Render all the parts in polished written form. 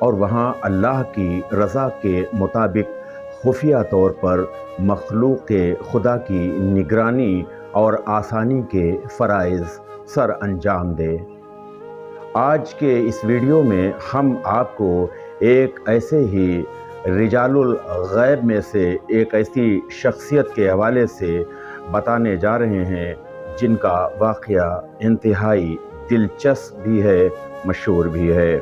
اور وہاں اللہ کی رضا کے مطابق خفیہ طور پر مخلوق خدا کی نگرانی اور آسانی کے فرائض سر انجام دے۔ آج کے اس ویڈیو میں ہم آپ کو ایک ایسے ہی رجال الغیب میں سے ایک ایسی شخصیت کے حوالے سے بتانے جا رہے ہیں جن کا واقعہ انتہائی دلچسپ بھی ہے، مشہور بھی ہے۔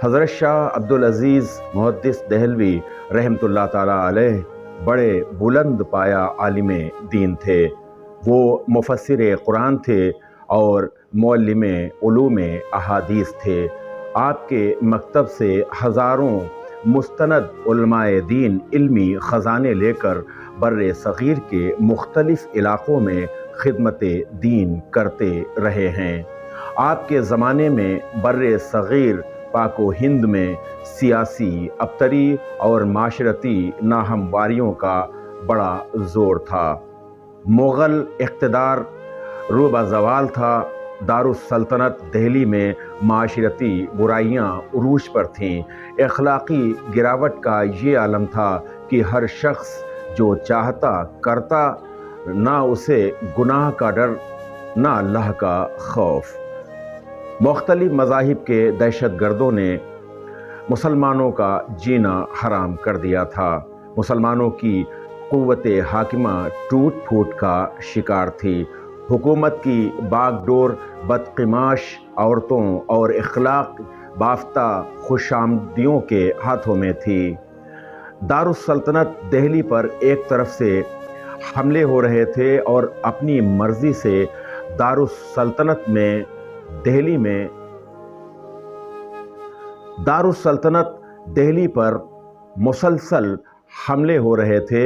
حضرت شاہ عبدالعزیز محدث دہلوی رحمۃ اللہ تعالیٰ علیہ بڑے بلند پایہ عالم دین تھے۔ وہ مفسر قرآن تھے اور معلم علوم احادیث تھے۔ آپ کے مکتب سے ہزاروں مستند علماء دین علمی خزانے لے کر بر صغیر کے مختلف علاقوں میں خدمت دین کرتے رہے ہیں۔ آپ کے زمانے میں بر صغیر پاک و ہند میں سیاسی، ابتری اور معاشرتی ناہمواریوں کا بڑا زور تھا۔ مغل اقتدار روبہ زوال تھا۔ دارالسلطنت دہلی میں معاشرتی برائیاں عروج پر تھیں۔ اخلاقی گراوٹ کا یہ عالم تھا کہ ہر شخص جو چاہتا کرتا، نہ اسے گناہ کا ڈر نہ اللہ کا خوف۔ مختلف مذاہب کے دہشت گردوں نے مسلمانوں کا جینا حرام کر دیا تھا۔ مسلمانوں کی قوت حاکمہ ٹوٹ پھوٹ کا شکار تھی۔ حکومت کی باغ ڈور بدقماش عورتوں اور اخلاق بافتہ خوش آمدیوں کے ہاتھوں میں تھی۔ دارالسلطنت دہلی پر ایک طرف سے حملے ہو رہے تھے اور اپنی مرضی سے دارالسلطنت دہلی پر مسلسل حملے ہو رہے تھے۔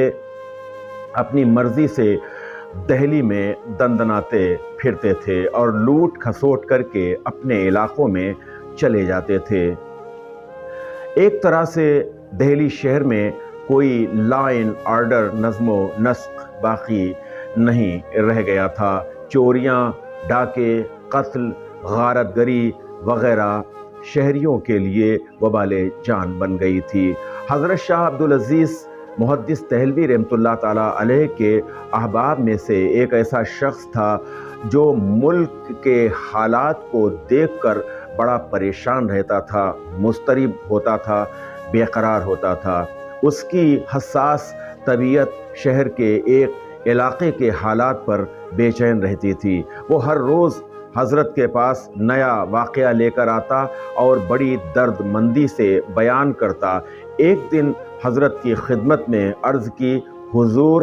اپنی مرضی سے دہلی میں دندناتے پھرتے تھے اور لوٹ کھسوٹ کر کے اپنے علاقوں میں چلے جاتے تھے۔ ایک طرح سے دہلی شہر میں کوئی لا اینڈ آرڈر، نظم و نسق باقی نہیں رہ گیا تھا۔ چوریاں، ڈاکے، قتل، غارت گری وغیرہ شہریوں کے لیے وبال جان بن گئی تھی۔ حضرت شاہ عبدالعزیز محدث دہلوی رحمۃ اللہ تعالیٰ علیہ کے احباب میں سے ایک ایسا شخص تھا جو ملک کے حالات کو دیکھ کر بڑا پریشان رہتا تھا، مضطرب ہوتا تھا، بے قرار ہوتا تھا۔ اس کی حساس طبیعت شہر کے ایک علاقے کے حالات پر بے چین رہتی تھی۔ وہ ہر روز حضرت کے پاس نیا واقعہ لے کر آتا اور بڑی درد مندی سے بیان کرتا۔ ایک دن حضرت کی خدمت میں عرض کی، حضور،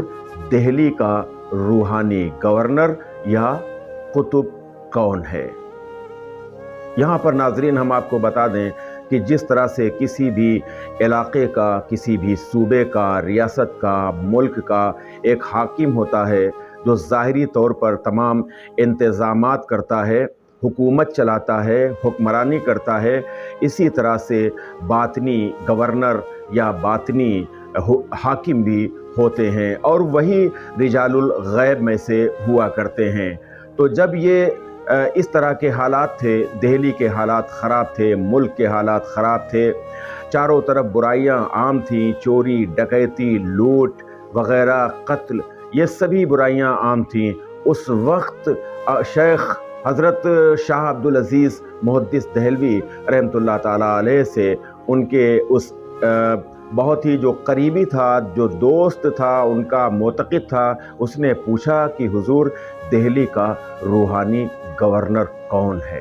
دہلی کا روحانی گورنر یا قطب کون ہے؟ یہاں پر ناظرین ہم آپ کو بتا دیں کہ جس طرح سے کسی بھی علاقے کا، کسی بھی صوبے کا، ریاست کا، ملک کا ایک حاکم ہوتا ہے جو ظاہری طور پر تمام انتظامات کرتا ہے، حکومت چلاتا ہے، حکمرانی کرتا ہے، اسی طرح سے باطنی گورنر یا باطنی حاکم بھی ہوتے ہیں اور وہی رجال الغیب میں سے ہوا کرتے ہیں۔ تو جب یہ اس طرح کے حالات تھے، دہلی کے حالات خراب تھے، ملک کے حالات خراب تھے، چاروں طرف برائیاں عام تھیں، چوری، ڈکیتی، لوٹ وغیرہ، قتل، یہ سبھی برائیاں عام تھیں۔ اس وقت شیخ حضرت شاہ عبدالعزیز محدث دہلوی رحمۃ اللہ تعالیٰ علیہ سے ان کے اس بہت ہی جو قریبی تھا، جو دوست تھا، ان کا معتقد تھا، اس نے پوچھا کہ حضور، دہلی کا روحانی گورنر کون ہے؟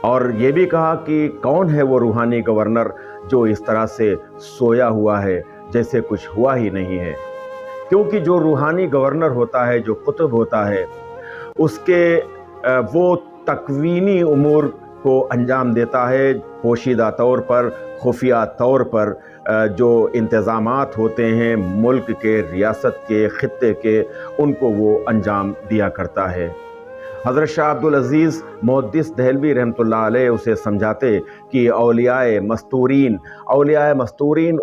اور یہ بھی کہا کہ کون ہے وہ روحانی گورنر جو اس طرح سے سویا ہوا ہے جیسے کچھ ہوا ہی نہیں ہے؟ کیونکہ جو روحانی گورنر ہوتا ہے، جو قطب ہوتا ہے، اس کے وہ تکوینی امور کو انجام دیتا ہے، پوشیدہ طور پر، خفیہ طور پر جو انتظامات ہوتے ہیں ملک کے، ریاست کے، خطے کے، ان کو وہ انجام دیا کرتا ہے۔ حضرت شاہ عبدالعزیز محدث دہلوی رحمۃ اللہ علیہ اسے سمجھاتے کہ اولیاء مستورین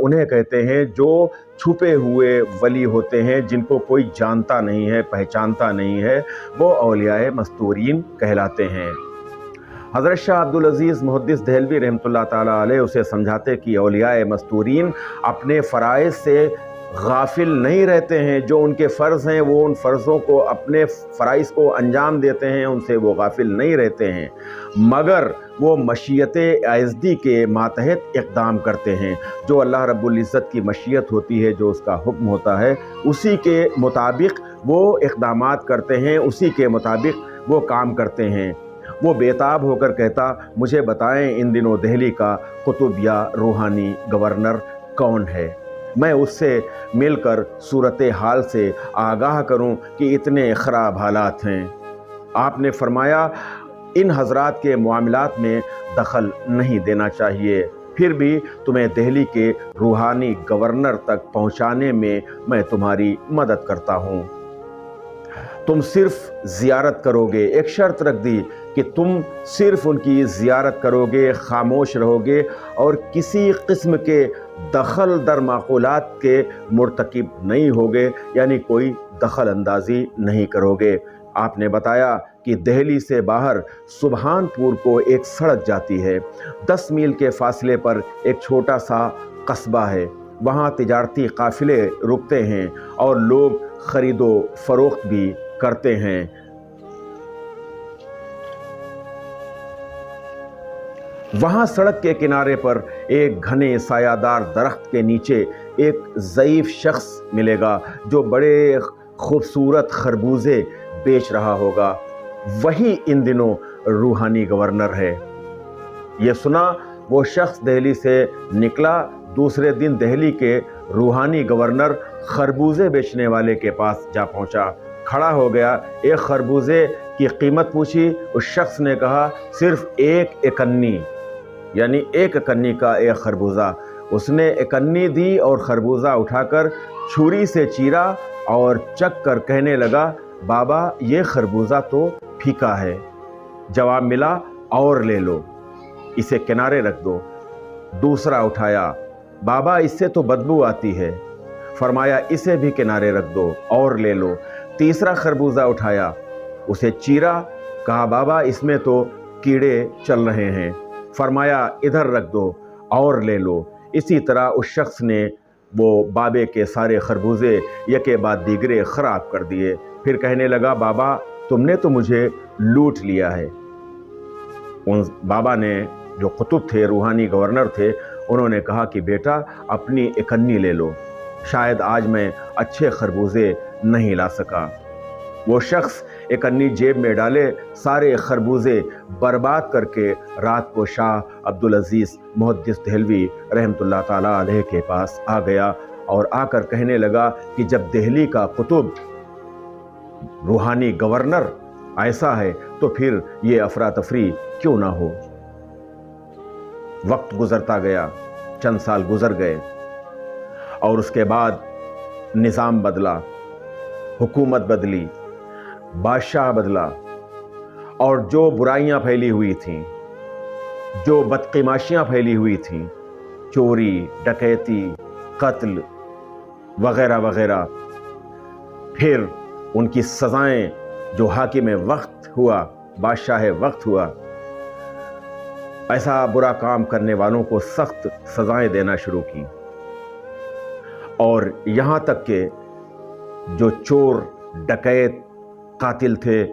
انہیں کہتے ہیں جو چھپے ہوئے ولی ہوتے ہیں، جن کو کوئی جانتا نہیں ہے، پہچانتا نہیں ہے، وہ اولیاء مستورین کہلاتے ہیں۔ حضرت شاہ عبدالعزیز محدث دہلوی رحمۃ اللہ تعالیٰ علیہ اسے سمجھاتے کہ اولیاء مستورین اپنے فرائض سے غافل نہیں رہتے ہیں، جو ان کے فرض ہیں وہ ان فرضوں کو، اپنے فرائض کو انجام دیتے ہیں، ان سے وہ غافل نہیں رہتے ہیں، مگر وہ مشیت عزدی کے ماتحت اقدام کرتے ہیں۔ جو اللہ رب العزت کی مشیت ہوتی ہے، جو اس کا حکم ہوتا ہے، اسی کے مطابق وہ اقدامات کرتے ہیں، اسی کے مطابق وہ کام کرتے ہیں۔ وہ بےتاب ہو کر کہتا، مجھے بتائیں ان دنوں دہلی کا قطب یا روحانی گورنر کون ہے، میں اس سے مل کر صورتحال سے آگاہ کروں کہ اتنے خراب حالات ہیں۔ آپ نے فرمایا ان حضرات کے معاملات میں دخل نہیں دینا چاہیے، پھر بھی تمہیں دہلی کے روحانی گورنر تک پہنچانے میں میں تمہاری مدد کرتا ہوں۔ تم صرف زیارت کرو گے، ایک شرط رکھ دی کہ تم صرف ان کی زیارت کرو گے، خاموش رہو گے اور کسی قسم کے دخل در معقولات کے مرتکب نہیں ہوگے، یعنی کوئی دخل اندازی نہیں کرو گے۔ آپ نے بتایا کہ دہلی سے باہر سبحان پور کو ایک سڑک جاتی ہے، 10 میل کے فاصلے پر ایک چھوٹا سا قصبہ ہے، وہاں تجارتی قافلے رکتے ہیں اور لوگ خرید و فروخت بھی کرتے ہیں۔ وہاں سڑک کے کنارے پر ایک گھنے سایہ دار درخت کے نیچے ایک ضعیف شخص ملے گا جو بڑے خوبصورت خربوزے بیچ رہا ہوگا، وہی ان دنوں روحانی گورنر ہے۔ یہ سنا وہ شخص دہلی سے نکلا، دوسرے دن دہلی کے روحانی گورنر خربوزے بیچنے والے کے پاس جا پہنچا، کھڑا ہو گیا، ایک خربوزے کی قیمت پوچھی، اس شخص نے کہا صرف 1 اکنی، یعنی 1 اکنی کا ایک خربوزہ۔ اس نے اکنی دی اور خربوزہ اٹھا کر چھری سے چیرا اور چکھ کر کہنے لگا، بابا یہ خربوزہ تو پھیکا ہے۔ جواب ملا، اور لے لو، اسے کنارے رکھ دو۔ دوسرا اٹھایا، بابا اس سے تو بدبو آتی ہے۔ فرمایا اسے بھی کنارے رکھ دو اور لے لو۔ تیسرا خربوزہ اٹھایا، اسے چیرا، کہا بابا اس میں تو کیڑے چل رہے ہیں۔ فرمایا ادھر رکھ دو اور لے لو۔ اسی طرح اس شخص نے وہ بابے کے سارے خربوزے یکے بعد دیگرے خراب کر دیے، پھر کہنے لگا، بابا تم نے تو مجھے لوٹ لیا ہے۔ ان بابا نے، جو قطب تھے، روحانی گورنر تھے، انہوں نے کہا کہ بیٹا اپنی اکنی لے لو، شاید آج میں اچھے خربوزے نہیں لا سکا۔ وہ شخص اکنی جیب میں ڈالے، سارے خربوزے برباد کر کے رات کو شاہ عبدالعزیز محدث دہلوی رحمۃ اللہ تعالیٰ علیہ کے پاس آ گیا اور آ کر کہنے لگا کہ جب دہلی کا قطب روحانی گورنر ایسا ہے تو پھر یہ افراتفری کیوں نہ ہو۔ وقت گزرتا گیا، چند سال گزر گئے اور اس کے بعد نظام بدلا، حکومت بدلی، بادشاہ بدلا، اور جو برائیاں پھیلی ہوئی تھیں، جو بدقماشیاں پھیلی ہوئی تھیں، چوری، ڈکیتی، قتل وغیرہ وغیرہ، پھر ان کی سزائیں، جو حاکم وقت ہوا، بادشاہ وقت ہوا، ایسا برا کام کرنے والوں کو سخت سزائیں دینا شروع کی، اور یہاں تک کہ جو چور، ڈکیت، قاتل تھے،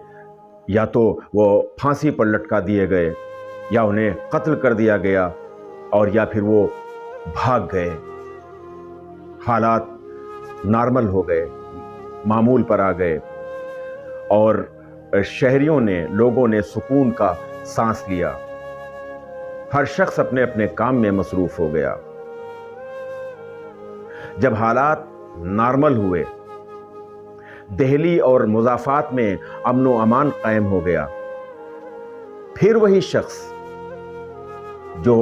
یا تو وہ پھانسی پر لٹکا دیے گئے، یا انہیں قتل کر دیا گیا، اور یا پھر وہ بھاگ گئے۔ حالات نارمل ہو گئے، معمول پر آ گئے، اور شہریوں نے، لوگوں نے سکون کا سانس لیا، ہر شخص اپنے اپنے کام میں مصروف ہو گیا۔ جب حالات نارمل ہوئے، دہلی اور مضافات میں امن و امان قائم ہو گیا، پھر وہی شخص جو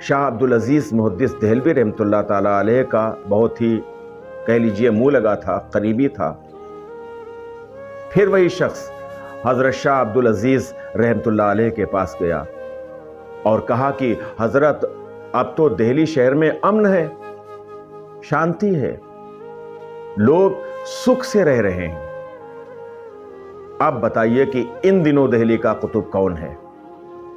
شاہ عبدالعزیز محدث دہلوی رحمۃ اللہ تعالیٰ علیہ کا بہت ہی کہہ لیجئے منہ لگا تھا، قریبی تھا، پھر وہی شخص حضرت شاہ عبدالعزیز رحمۃ اللہ علیہ کے پاس گیا اور کہا کہ حضرت اب تو دہلی شہر میں امن ہے، شانتی ہے، لوگ سکھ سے رہ رہے ہیں، اب بتائیے کہ ان دنوں دہلی کا قطب کون ہے؟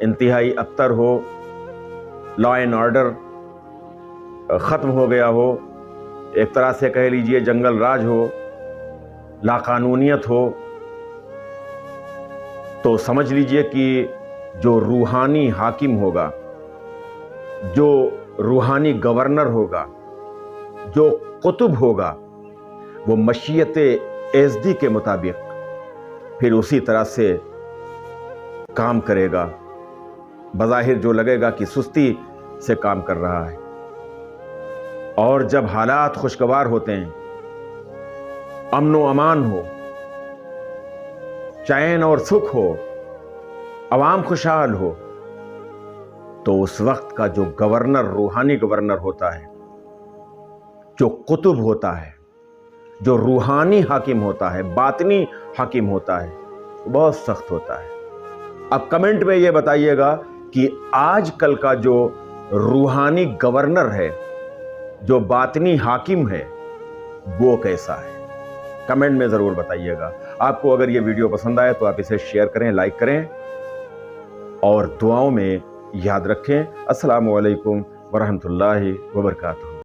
انتہائی ابتر ہو، لا اینڈ آرڈر ختم ہو گیا ہو، ایک طرح سے کہہ لیجئے جنگل راج ہو، لا قانونیت ہو، تو سمجھ لیجئے کہ جو روحانی حاکم ہوگا، جو روحانی گورنر ہوگا، جو قطب ہوگا، وہ مشیت ایزدی کے مطابق پھر اسی طرح سے کام کرے گا۔ بظاہر جو لگے گا کہ سستی سے کام کر رہا ہے، اور جب حالات خوشگوار ہوتے ہیں، امن و امان ہو، چین اور سکھ ہو، عوام خوشحال ہو، تو اس وقت کا جو گورنر، روحانی گورنر ہوتا ہے، جو قطب ہوتا ہے، جو روحانی حاکم ہوتا ہے، باطنی حاکم ہوتا ہے، بہت سخت ہوتا ہے۔ اب کمنٹ میں یہ بتائیے گا کہ آج کل کا جو روحانی گورنر ہے، جو باطنی حاکم ہے، وہ کیسا ہے؟ کمنٹ میں ضرور بتائیے گا۔ آپ کو اگر یہ ویڈیو پسند آئے تو آپ اسے شیئر کریں، لائک کریں، اور دعاؤں میں یاد رکھیں۔ السلام علیکم ورحمۃ اللہ وبرکاتہ۔